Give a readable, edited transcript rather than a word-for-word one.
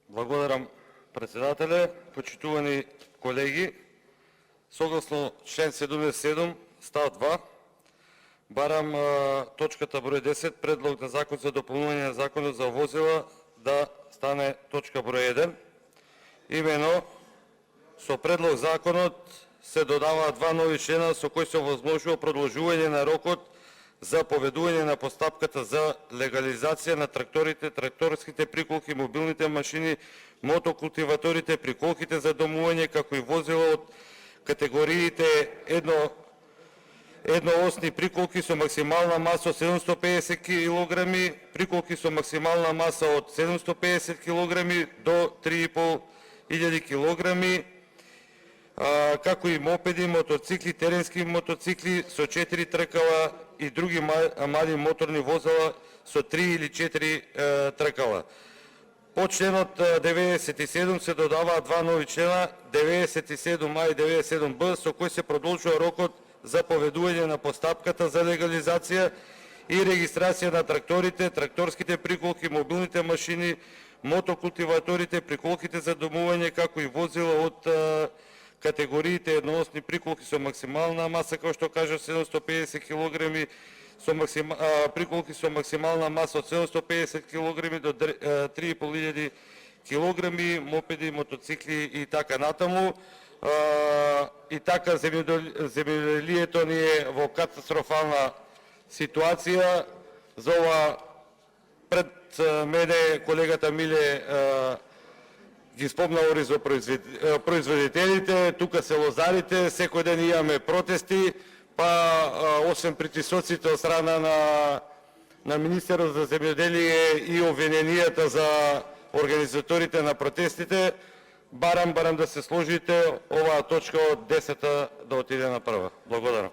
Благодарам, председателя. Почитувани колеги, согласно член 77, став 2, барам точката број 10, предлог на закон за дополнување на законот за возила да стане точка број 1. Имено, со предлог законот се додава два нови члена со кои се овозможува продолжување на рокот за поведување на постапката за легализација на тракторите, тракторските приколки, мобилните машини, мотокултиваторите, приколките за домување, како и возила од категориите едноосни приколки со максимална маса од 750 кг, приколки со максимална маса од 750 кг до 3500 кг, како и мопеди, мотоцикли, теренски мотоцикли со 4 тркала и други мали моторни возила со 3 или 4 тркала. По членот 97 се додаваат два нови члена, 97а и 97б, со кои се продолжува рокот за поведување на постапката за легализација и регистрација на тракторите, тракторските приколки, мобилните машини, мотокултиваторите, приколките за домување, како и возила од категориите едноосни приколки со максимална маса, како што кажа 750 кг, приколки со максимална маса од 750 кг до 3500 кг, мопеди, мотоцикли и така натаму. И така земјоделието ни е во катастрофална ситуација. За ова пред мене колегата Миле ги спомна за производителите, тука се лозарите, секој ден имаме протести, па освен притисоците од страна на министерот за земјоделие и обвиненијата за организаторите на протестите, барам да се сложите оваа точка од 10 да отиде на прва. Благодарам.